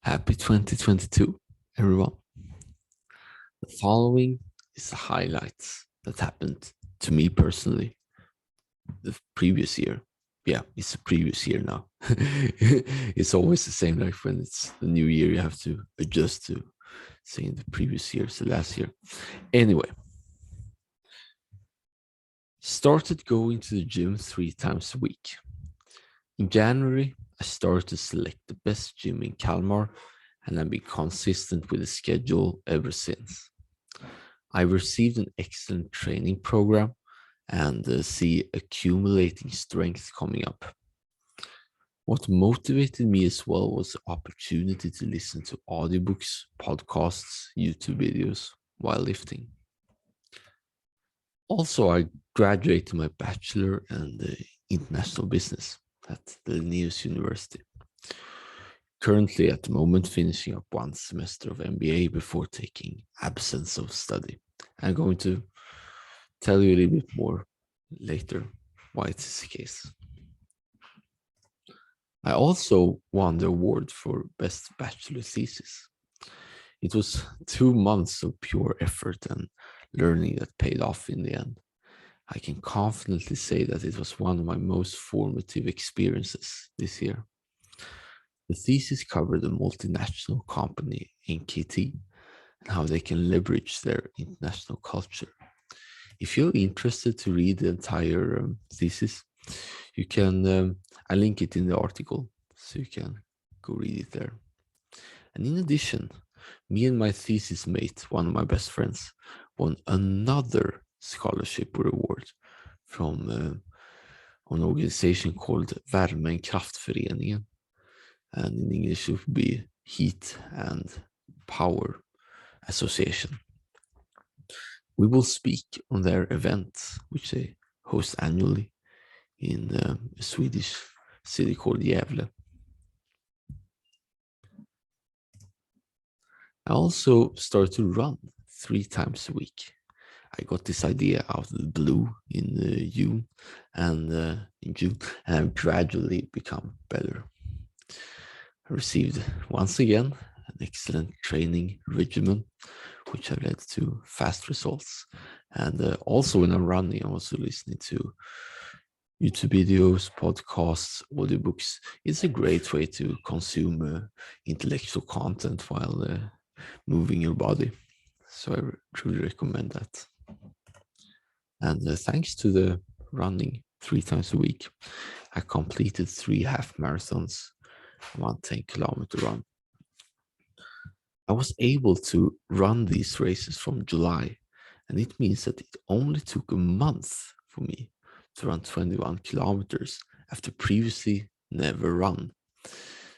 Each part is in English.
Happy 2022, everyone. The following is the highlights that happened to me personally the previous year. Yeah, it's the previous year now. It's always the same, like when it's the new year, you have to adjust to saying the previous year, so last year. Anyway, started going to the gym 3 times a week. In January, I started to select the best gym in Kalmar, and I've been consistent with the schedule ever since. I received an excellent training program and see accumulating strength coming up. What motivated me as well was the opportunity to listen to audiobooks, podcasts, YouTube videos while lifting. Also, I graduated my bachelor in international business at the Linnaeus University. Currently, at the moment, finishing up one semester of MBA before taking absence of study. I'm going to tell you a little bit more later why it is the case. I also won the award for best bachelor thesis. It was 2 months of pure effort and learning that paid off in the end. I can confidently say that it was one of my most formative experiences this year. The thesis covered a multinational company, NKT, and how they can leverage their international culture. If you're interested to read the entire thesis, you can, I link it in the article, so you can go read it there. And in addition, me and my thesis mate, one of my best friends, won another scholarship reward from an organization called Värme Kraftföreningen. And in English, it would be Heat and Power Association. We will speak on their event, which they host annually in a Swedish city called Gävle. I also started to run 3 times a week. I got this idea out of the blue in June, and I've gradually become better. I received once again an excellent training regimen, which have led to fast results. And also when I'm running, I'm also listening to YouTube videos, podcasts, audiobooks. It's a great way to consume intellectual content while moving your body. So I truly recommend that. And thanks to the running 3 times a week, I completed 3 half marathons, 1 10-kilometer run. I was able to run these races from July, and it means that it only took a month for me to run 21 kilometers after previously never run.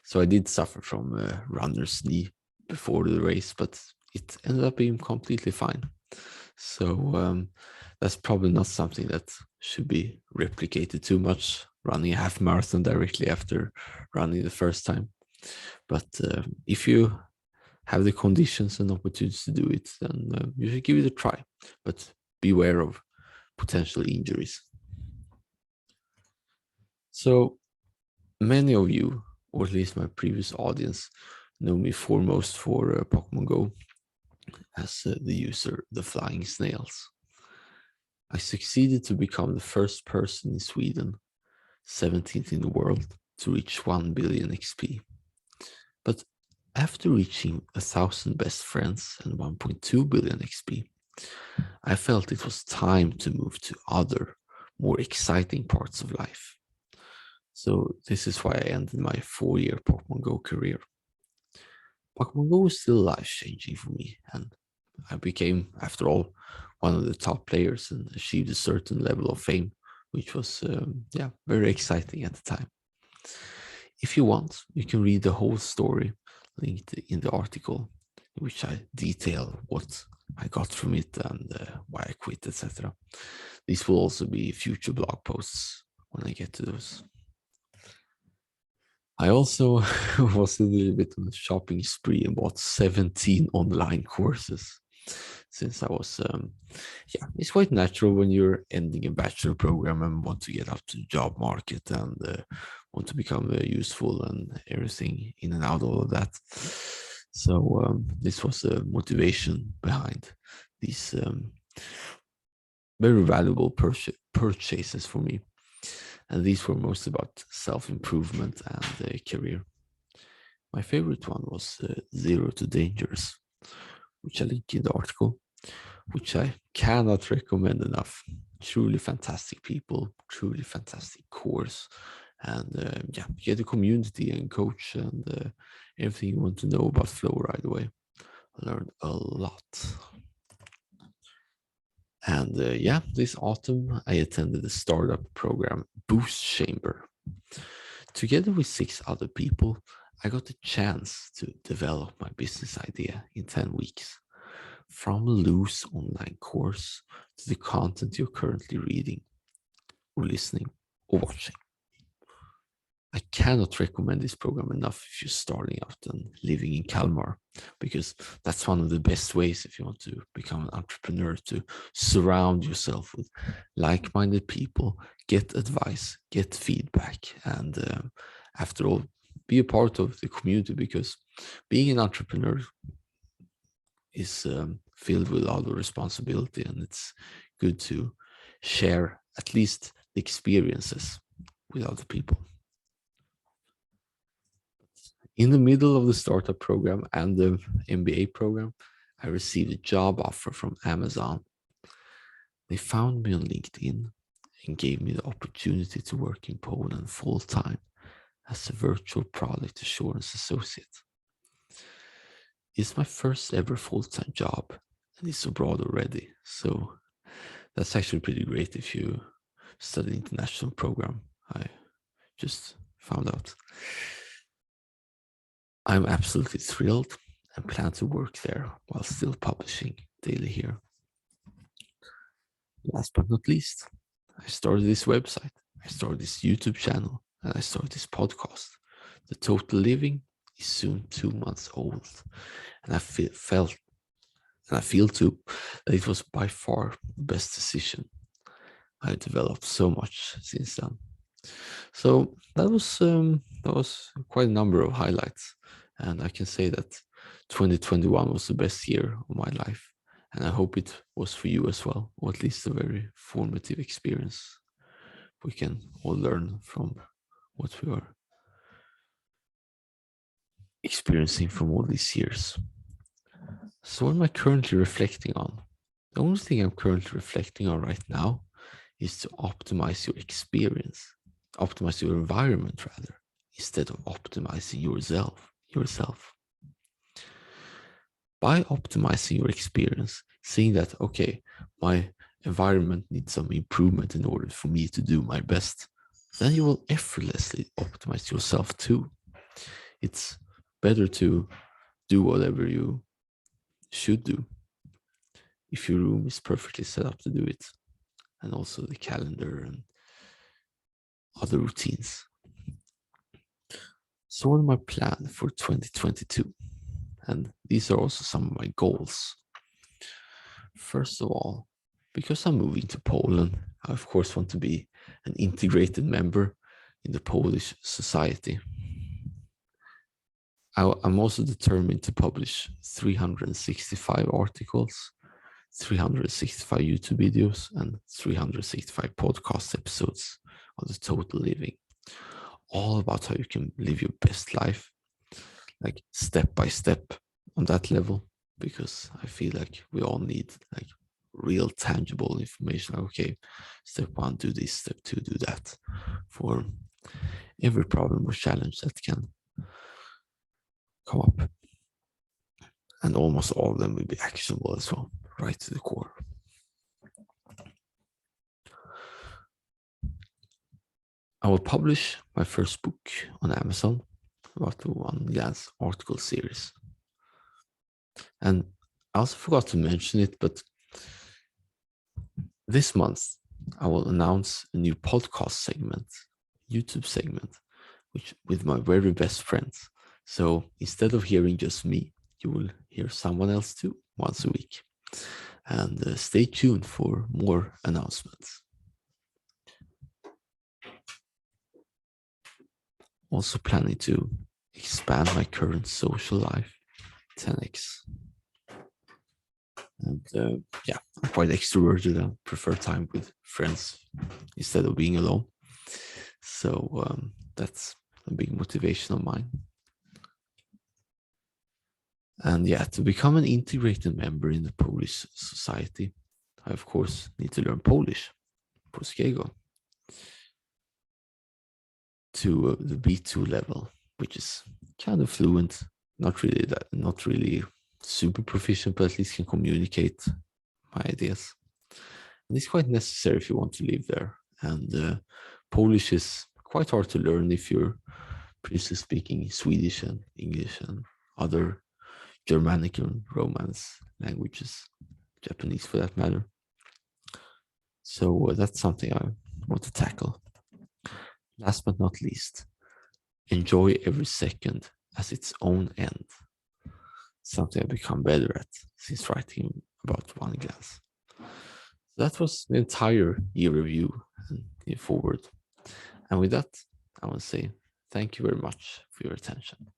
So I did suffer from a runner's knee before the race, but it ended up being completely fine. So that's probably not something that should be replicated too much, running a half marathon directly after running the first time. But if you have the conditions and opportunities to do it, then you should give it a try. But beware of potential injuries. So many of you, or at least my previous audience, know me foremost for Pokemon Go as the user The Flying Snails. I succeeded to become the first person in Sweden, 17th in the world, to reach 1 billion XP. But after reaching 1,000 best friends and 1.2 billion XP, I felt it was time to move to other, more exciting parts of life. So this is why I ended my 4-year Pokemon Go career. Pokemon Go was still life-changing for me, and I became, after all, one of the top players and achieved a certain level of fame, which was, very exciting at the time. If you want, you can read the whole story linked in the article, in which I detail what I got from it and why I quit, etc. These will also be future blog posts when I get to those. I also was a little bit on a shopping spree and bought 17 online courses. Since I was, it's quite natural when you're ending a bachelor program and want to get up to the job market and want to become useful and everything in and out, all of that. So this was the motivation behind these very valuable purchases for me. And these were most about self-improvement and career. My favorite one was Zero to Dangerous, which I link in the article, which I cannot recommend enough. Truly fantastic people, truly fantastic course. And yeah, you get a community and coach and everything you want to know about flow right away. I learned a lot. And yeah, this autumn I attended the startup program Boost Chamber. Together with 6 other people, I got the chance to develop my business idea in 10 weeks. From a loose online course to the content you're currently reading or listening or watching. I cannot recommend this program enough if you're starting out and living in Kalmar, because that's one of the best ways if you want to become an entrepreneur, to surround yourself with like-minded people, get advice, get feedback, and after all, be a part of the community, because being an entrepreneur is filled with a lot of responsibility, and it's good to share at least the experiences with other people. In the middle of the startup program and the MBA program, I received a job offer from Amazon. They found me on LinkedIn and gave me the opportunity to work in Poland full-time as a virtual product assurance associate. It's my first ever full-time job, and it's abroad already, so that's actually pretty great if you study international program. I just found out. I'm absolutely thrilled and plan to work there while still publishing daily here. Last but not least, I started this website, I started this YouTube channel, and I started this podcast. The Total Living is soon 2 months old, and I feel too that it was by far the best decision. I developed so much since then. So that was quite a number of highlights, and I can say that 2021 was the best year of my life, and I hope it was for you as well, or at least a very formative experience. We can all learn from what we are experiencing from all these years. So what am I currently reflecting on? The only thing I'm currently reflecting on right now is to optimize your experience, optimize your environment rather, instead of optimizing yourself. By optimizing your experience, seeing that, okay, my environment needs some improvement in order for me to do my best, then you will effortlessly optimize yourself too. It's better to do whatever you should do if your room is perfectly set up to do it, and also the calendar and other routines. So what am I plan for 2022? And these are also some of my goals. First of all, because I'm moving to Poland, I of course want to be an integrated member in the Polish society. I'm also determined to publish 365 articles, 365 YouTube videos, and 365 podcast episodes of the Total Living. All about how you can live your best life, like step by step on that level, because I feel like we all need like real tangible information. Like, okay, step 1, do this, step 2, do that, for every problem or challenge that can come up. And almost all of them will be actionable as well, right to the core. I will publish my first book on Amazon about the One Glance article series. And I also forgot to mention it, but this month I will announce a new podcast segment, YouTube segment, which with my very best friends. So instead of hearing just me, you will hear someone else too once a week. And stay tuned for more announcements. Also planning to expand my current social life 10x. And yeah, I'm quite extroverted and prefer time with friends instead of being alone. So that's a big motivation of mine. And yeah, to become an integrated member in the Polish society, I of course need to learn Polish, polskiego, to the B2 level, which is kind of fluent. Not really super proficient, but at least can communicate my ideas. And it's quite necessary if you want to live there. And Polish is quite hard to learn if you're previously speaking Swedish and English and other Germanic and Romance languages, Japanese for that matter. So that's something I want to tackle. Last but not least, enjoy every second as its own end. Something I've become better at since writing about one glass. That was the entire year review and year forward. And with that, I want to say thank you very much for your attention.